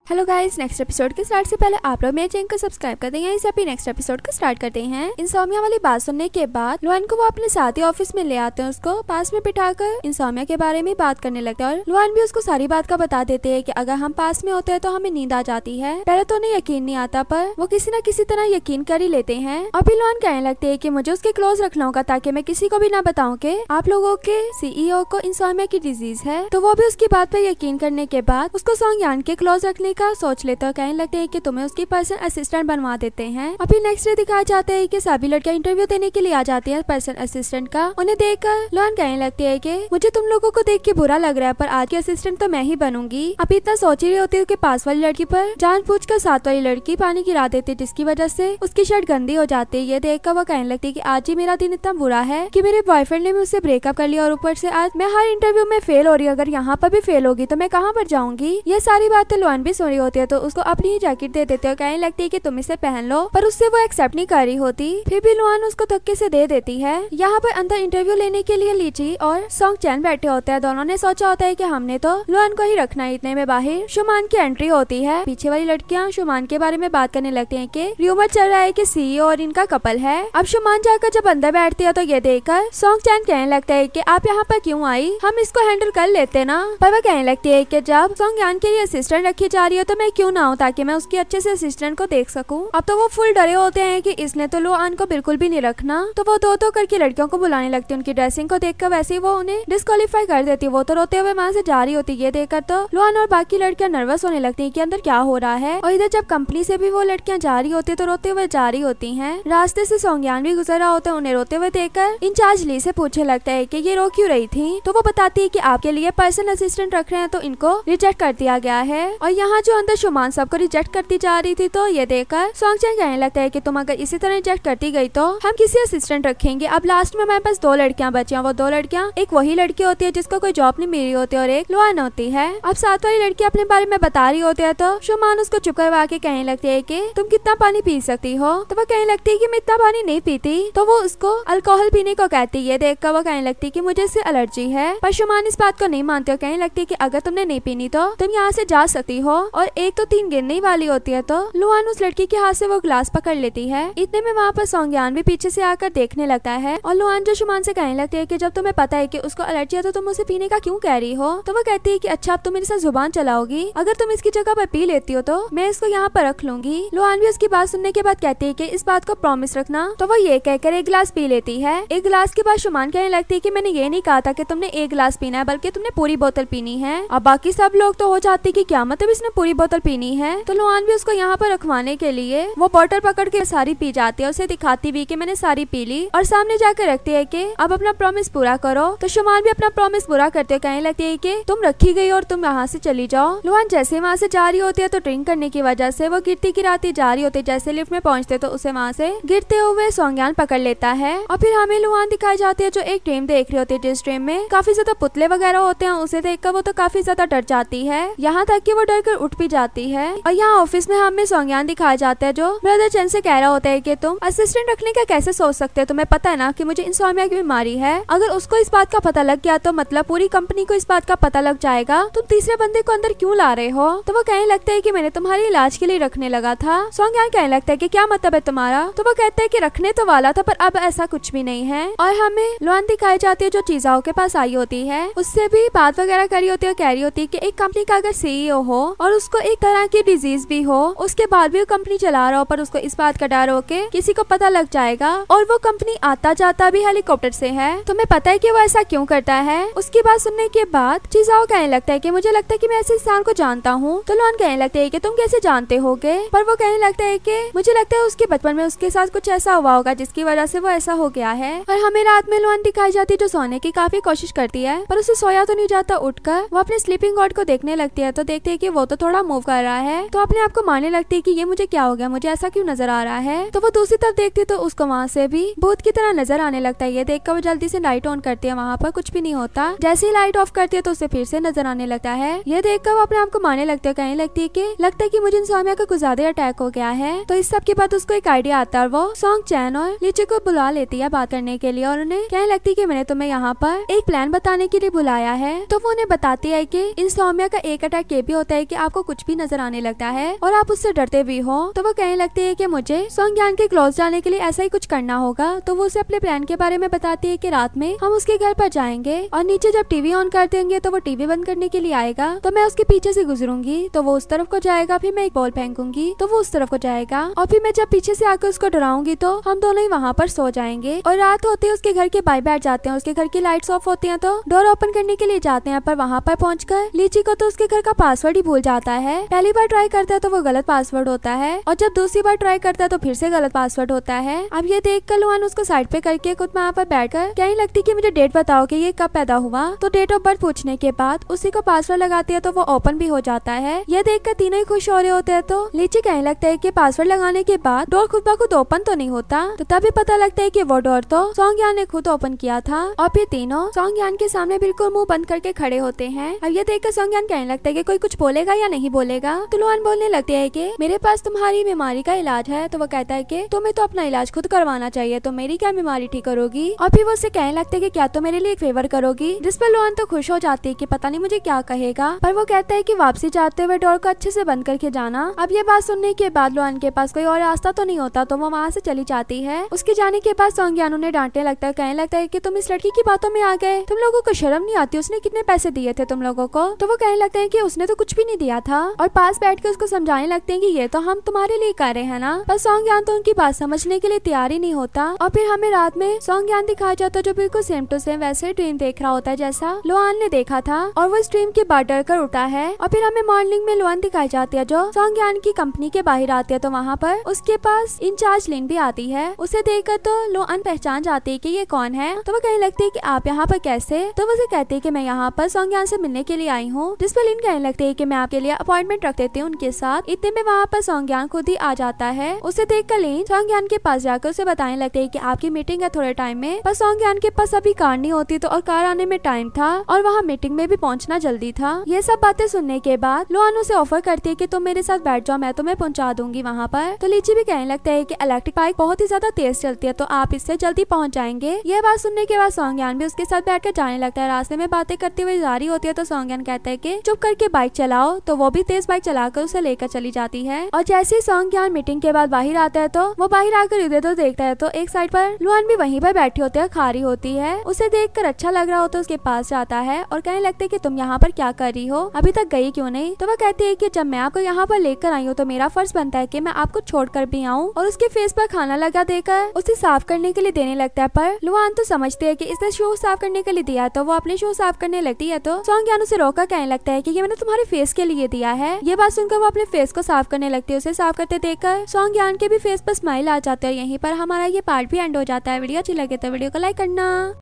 Hello guys, next episode के start से पहले आप लोग मेरे चैनल को सब्सक्राइब कर देंगे। इसे अभी नेक्स्ट एपिसोड को स्टार्ट करते हैं। इंसोमिया वाली बात सुनने के बाद लुआन को वो अपने साथ ही ऑफिस में ले आते हैं। उसको पास में बिठाकर इंसोमिया के बारे में बात करने लगते हैं और लुआन भी उसको सारी बात का बता देते हैं कि अगर हम पास में होते हैं तो हमें नींद आ जाती है। पहले तो उन्हें यकीन नहीं आता, पर वो किसी न किसी तरह यकीन कर ही लेते हैं। अभी लुआन कहने लगते है कि मुझे उसके क्लोज रखना होगा ताकि मैं किसी को भी ना बताऊं कि आप लोगों के सीईओ को इंसोमिया की डिजीज है। तो वो भी उसकी बात पर यकीन करने के बाद उसको सोंगयान के क्लोज रखने का सोच लेते हैं। कहने लगते हैं कि तुम्हें उसकी पर्सनल असिस्टेंट बनवा देते हैं। अभी नेक्स्ट डे दिखाया जाता है कि सभी लड़कियां इंटरव्यू देने के लिए आ जाती हैं पर्सनल असिस्टेंट का। उन्हें देखकर लुआन कहने लगती है कि मुझे तुम लोगों को देख के बुरा लग रहा है, पर आज की असिस्टेंट तो मैं ही बनूंगी। अभी इतना सोच ही रही होती है कि पास वाली लड़की पर जानबूझकर साथ वाली लड़की पानी गिरा देती है, जिसकी वजह से उसकी शर्ट गंदी हो जाती है। ये देखकर वो कहने लगती है कि आज ही मेरा दिन इतना बुरा है कि मेरे बॉयफ्रेंड ने मुझसे ब्रेकअप कर लिया और ऊपर से आज मैं हर इंटरव्यू में फेल हो रही हूँ। अगर यहाँ पर भी फेल होगी तो मैं कहाँ पर जाऊंगी। ये सारी बातें लुआन भी सुन रही होती है, तो उसको अपनी ही जैकेट दे देते हो। कहने लगती है कि तुम इसे पहन लो, पर उससे वो एक्सेप्ट नहीं कर रही होती। फिर भी लुआन उसको धक्के से दे देती है। यहाँ पर अंदर इंटरव्यू लेने के लिए लीची और सोंग चैन बैठे होते हैं। दोनों ने सोचा होता है कि हमने तो लुआन को ही रखना है। इतने में बाहर शुमान की एंट्री होती है। पीछे वाली लड़कियां शुमान के बारे में बात करने लगती हैं कि र्यूमर चल रहा है कि सीईओ और इनका कपल है। अब शुमान जाकर जब अंदर बैठती है तो ये देखकर सोंग चैन कहने लगता है कि आप यहाँ पर क्यों आई, हम इसको हैंडल कर लेते ना। पर वह कहने लगती है कि जब सोंगयान के लिए असिस्टेंट रखी जा रही है तो मैं क्यों ना हूँ, ताकि मैं उसकी अच्छे से असिस्टेंट को देख सकूं। अब तो वो फुल डरे होते हैं कि इसने तो लुआन को बिल्कुल भी नहीं रखना। तो वो दो करके लड़कियों को बुलाने लगती है। उनकी ड्रेसिंग को देखकर वैसे ही वो उन्हें डिस्क्वालीफाई कर देती है। वो तो रोते हुए वहाँ से जा रही होती है। ये देखकर तो लुआन और बाकी लड़कियां नर्वस होने लगती है कि अंदर क्या हो रहा है। और इधर जब कंपनी से भी वो लड़कियां जा रही होती है तो रोते हुए जा रही होती है। रास्ते से सोंगयान भी गुजर रहा होता है। उन्हें रोते हुए देखकर इंचार्ज ली से पूछने लगता है कि ये रो क्यों रही थी। तो वो बताती है कि आपके लिए पर्सनल असिस्टेंट रख रहे हैं तो इनको रिजेक्ट कर दिया गया है। और यहाँ जो अंदर शुमान सबको रिजेक्ट करती जा रही थी, तो ये देखकर सोंगचैन कहने लगता है कि तुम अगर इसी तरह रिजेक्ट करती गई तो हम किसी असिस्टेंट रखेंगे। अब लास्ट में हमारे पास दो लड़कियां बची हैं। वो दो लड़कियां, एक वही लड़की होती है जिसको कोई जॉब नहीं मिली होती और एक लुआन होती है। अब साथ वाली लड़की अपने बारे में बता रही होती है तो शुमान उसको चुप करवा के कहने लगती है कि तुम कितना पानी पी सकती हो। तो वो कहने लगती है कि मैं इतना पानी नहीं पीती। तो वो उसको अल्कोहल पीने को कहती है। ये देखकर वो कहने लगती है कि मुझे इससे एलर्जी है। पर शुमान इस बात को नहीं मानती और कहने लगती है कि अगर तुमने नहीं पीनी तो तुम यहाँ से जा सकती हो। और एक तो 3 गिरने वाली होती है तो लुआन उस लड़की के हाथ से वो ग्लास पकड़ लेती है। इतने में वहाँ पर सोंगयान भी पीछे से आकर देखने लगता है और लुआन जो शुमान से कहने लगती है कि जब तुम्हें पता है कि उसको एलर्जी है तो तुम उसे पीने का क्यों कह रही हो। तो वो कहती है कि अच्छा, अब तुम मेरे साथ जुबान चलाओगी, अगर तुम इसकी जगह पर पी लेती हो तो मैं इसको यहाँ पर रख लूंगी। लुआन भी उसकी बात सुनने के बाद कहती है कि इस बात को प्रॉमिस रखना। तो वो ये कहकर एक गिलास पी लेती है। एक गिलास के बाद शुमान कहने लगती है कि मैंने ये नहीं कहा था कि तुमने एक गिलास पीना है, बल्कि तुमने पूरी बोतल पीनी है। अब बाकी सब लोग तो हो जाती कि क्या मतलब इसने पूरी बोतल पीनी है। तो लुआन भी उसको यहाँ पर रखवाने के लिए वो बोतल पकड़ के सारी पी जाती है। उसे दिखाती भी कि मैंने सारी पी ली और सामने जाकर रखती है कि अब अपना प्रॉमिस पूरा करो। तो शुमान भी अपना प्रॉमिस पूरा करते कहने लगती है कि तुम रखी गई और तुम यहाँ से चली जाओ। लुआन जैसे वहाँ से जा रही होती है तो ड्रिंक करने की वजह से वो गिरती गिराती जा रही होती है। जैसे लिफ्ट में पहुँचते तो उसे वहाँ से गिरते हुए सोंगयान पकड़ लेता है। और फिर हमें लुआन दिखाई जाती है जो एक ट्रेन देख रही होती है, जिस ट्रेन में काफी ज्यादा पुतले वगैरह होते हैं। उसे देखकर वो तो काफी ज्यादा डर जाती है, यहाँ तक कि वो डर कर उठ भी जाती है। और यहाँ ऑफिस में हमें सोंगयान दिखाया जाता है जो ब्रदर चैन से कह रहा होता है कि तुम असिस्टेंट रखने का कैसे सोच सकते हो, तुम्हें पता है ना कि मुझे इंसोमिया की बीमारी है। अगर उसको इस बात का पता लग गया तो मतलब पूरी कंपनी को इस बात का पता लग जाएगा। तुम तीसरे बंदे को अंदर क्यों ला रहे हो। तो वो कहने लगता है कि मैंने तुम्हारे इलाज के लिए रखने लगा था। सोंगयान कहने लगता है कि क्या मतलब है तुम्हारा। तो वो कहता है कि रखने तो वाला था पर अब ऐसा कुछ भी नहीं है। और हमें लुआन दिखाई जाती है जो चीजाओं के पास आई होती है, उससे भी बात वगैरह करी होती है। कह रही होती है कि एक कंपनी का अगर सीईओ हो और उसको एक तरह की डिजीज भी हो, उसके बाद भी वो कंपनी चला रहा हो, पर उसको इस बात का डर हो कि किसी को पता लग जाएगा और वो कंपनी आता जाता भी हेलीकॉप्टर से है। तुम्हें पता है कि वो ऐसा क्यों करता है। उसकी बात सुनने के बाद चिजाओ कहने लगता है कि मुझे लगता है कि मैं ऐसे इंसान को जानता हूँ। तो लुआन कहने लगते है कि तुम कैसे जानते होगे। पर वो कहने लगता है कि मुझे लगता है उसके बचपन में उसके साथ कुछ ऐसा हुआ होगा जिसकी वजह से वो ऐसा हो गया है। और हमें रात में लुआन दिखाई जाती है जो सोने की काफी कोशिश करती है, पर उसे सोया तो नहीं जाता। उठकर वो अपने स्लीपिंग गार्ड को देखने लगती है तो देखते है कि वो तो थोड़ा मूव कर रहा है। तो अपने आप को मानने लगती है कि ये मुझे क्या हो गया, मुझे ऐसा क्यों नजर आ रहा है। तो वो दूसरी तरफ देखती है तो उसको वहाँ से भी भूत की तरह नजर आने लगता है। ये देखकर वो जल्दी से लाइट ऑन करती है, वहाँ पर कुछ भी नहीं होता। जैसे ही लाइट ऑफ करती है तो उसे फिर से नजर आने लगता है। ये देखकर वो अपने आप को मानने लगती है, कहने लगती है कि लगता है कि मुझे इंसोमिया का कुछ ज्यादा अटैक हो गया है। तो इस सब के बाद उसको एक आइडिया आता है। वो सोंग चैन और लीची को बुला लेती है बात करने के लिए और उन्हें कहने लगती है कि मैंने तुम्हें यहाँ पर एक प्लान बताने के लिए बुलाया है। तो वो उन्हें बताती है कि इंसोमिया का एक अटैक ये भी होता है कि आप आपको कुछ भी नजर आने लगता है और आप उससे डरते भी हो, तो वो कहने लगती है कि मुझे सोंगयान के क्लोज जाने के लिए ऐसा ही कुछ करना होगा। तो वो उसे अपने प्लान के बारे में बताती है कि रात में हम उसके घर पर जाएंगे और नीचे जब टीवी ऑन कर देंगे तो वो टीवी बंद करने के लिए आएगा, तो मैं उसके पीछे से गुजरूंगी, तो वो उस तरफ को जाएगा, फिर मैं एक बॉल फेंकूंगी तो वो उस तरफ को जाएगा और फिर मैं जब पीछे से आकर उसको डराऊंगी तो हम दोनों ही वहाँ पर सो जाएंगे। और रात होते ही उसके घर के बाहर बैठ जाते हैं, उसके घर की लाइट्स ऑफ होती हैं, तो डोर ओपन करने के लिए जाते हैं, पर वहाँ पर पहुंचकर लीची को तो उसके घर का पासवर्ड ही भूल जाता है। पहली बार ट्राई करता है तो वो गलत पासवर्ड होता है और जब दूसरी बार ट्राई करता है तो फिर से गलत पासवर्ड होता है। अब ये देख कर लुआन उसको साइड पे करके खुद वहाँ पर बैठकर कहने लगती कि मुझे डेट बताओ कि ये कब पैदा हुआ। तो डेट ऑफ बर्थ पूछने के बाद उसी को पासवर्ड लगाती है तो वो ओपन भी हो जाता है। ये देखकर तीनों ही खुश हो रहे होते हैं, तो लीची कहने लगता है कि पासवर्ड लगाने के बाद डोर खुद ब खुद ओपन तो नहीं होता, तो तभी पता लगता है कि वो डोर तो सोंगयान ने खुद ओपन किया था। और फिर तीनों सोंगयान के सामने बिल्कुल मुंह बंद करके खड़े होते हैं। अब ये देखकर सोंगयान कहने लगता है कि कोई कुछ बोलेगा या नहीं बोलेगा। तो लुआन बोलने लगते है कि मेरे पास तुम्हारी बीमारी का इलाज है। तो वो कहता है कि तुम्हें तो अपना इलाज खुद करवाना चाहिए, तो मेरी क्या बीमारी ठीक करोगी। और फिर वो उससे कहने लगते है कि क्या तुम मेरे लिए एक फेवर करोगी, जिस पर लुआन तो खुश हो जाती है कि पता नहीं मुझे क्या कहेगा, पर वो कहता है कि वापसी जाते हुए डोर को अच्छे से बंद करके जाना। अब ये बात सुनने के बाद लुआन के पास कोई और रास्ता तो नहीं होता, तो वो वहाँ से चली जाती है। उसके जाने के बाद सोंगयान उन्हें डांटने लगता है, कहने लगता है कि तुम इस लड़की की बातों में आ गए, तुम लोगों को शर्म नहीं आती, उसने कितने पैसे दिए थे तुम लोगों को। तो वो कहने लगते हैं कि उसने तो कुछ भी नहीं दिया था और पास बैठ के उसको समझाने लगते हैं कि ये तो हम तुम्हारे लिए कर रहे हैं ना। पर सोंगयान तो उनकी बात समझने के लिए तैयार ही नहीं होता। और फिर हमें रात में सोंगयान दिखाया जाता है जो बिल्कुल सेम टू सेम वैसे ड्रीम देख रहा होता है जैसा लुआन ने देखा था, और वो इस ड्रीम के बाद डर कर उठा है। और फिर हमें मॉर्निंग में लुआन दिखाई जाती है जो सोंगयान की कंपनी के बाहर आती है, तो वहाँ पर उसके पास इंचार्ज लिन भी आती है। उसे देखकर तो लुआन पहचान जाती है कि ये कौन है। तो वो कहने लगती है कि आप यहाँ पर कैसे। तो वो कहती है कि मैं यहाँ पर सोंगयान से मिलने के लिए आई हूँ, जिस पर लिन कहने लगती है कि मैं आपके लिए अपॉइंटमेंट रख देती हूँ उनके साथ। इतने में वहाँ पर सोंगयान खुद ही आ जाता है। उसे देखकर लिन सोंगयान के पास जाकर उसे बताने लगते है कि आपकी मीटिंग है थोड़े टाइम में, पर सोंगयान के पास अभी कार नहीं होती, तो और कार आने में टाइम था और वहाँ मीटिंग में भी पहुँचना जल्दी था। ये सब बातें सुनने के बाद लुआन उसे ऑफर करती है कि तुम मेरे साथ बैठ जाओ, मैं तुम्हें पहुँचा दूंगी वहाँ पर। तो लीची भी कहने लगता है कि इलेक्ट्रिक बाइक बहुत ही ज्यादा तेज चलती है, तो आप इससे जल्दी पहुँच जाएंगे। ये बात सुनने के बाद सोंगयान भी उसके साथ बैठकर जाने लगता है। रास्ते में बातें करते हुए जा रही होती है, तो सोंगयान कहता है कि चुप करके बाइक चलाओ, तो वो भी तेज बाइक चलाकर उसे लेकर चली जाती है। और जैसे ही सोंगयान मीटिंग के बाद बाहर आता है, तो वो बाहर आकर इधर उधर देखता है, तो एक साइड पर लुआन भी वहीं पर बैठी होती है, खा रही होती है। उसे देखकर अच्छा लग रहा हो तो उसके पास जाता है और कहने लगता है कि तुम यहाँ पर क्या कर रही हो, अभी तक गई क्यों नहीं। तो वो कहती है कि जब मैं आपको यहाँ पर लेकर आई हूँ तो मेरा फर्ज बनता है कि मैं आपको छोड़कर भी आऊँ। और उसके फेस पर खाना लगा देकर उसे साफ करने के लिए देने लगता है, पर लुआन तो समझते है कि इसने शूज साफ करने के लिए दिया, तो वो अपने शूज साफ करने लगती है। तो सोंगयान उसे रोककर कहने लगता है कि ये मैंने तुम्हारे फेस के लिए दिया है। ये बात सुनकर वो अपने फेस को साफ करने लगती है। उसे साफ करते देखकर सोंगयान के भी फेस पर स्माइल आ जाता है। यहीं पर हमारा ये पार्ट भी एंड हो जाता है। वीडियो अच्छी लगे तो वीडियो को लाइक करना।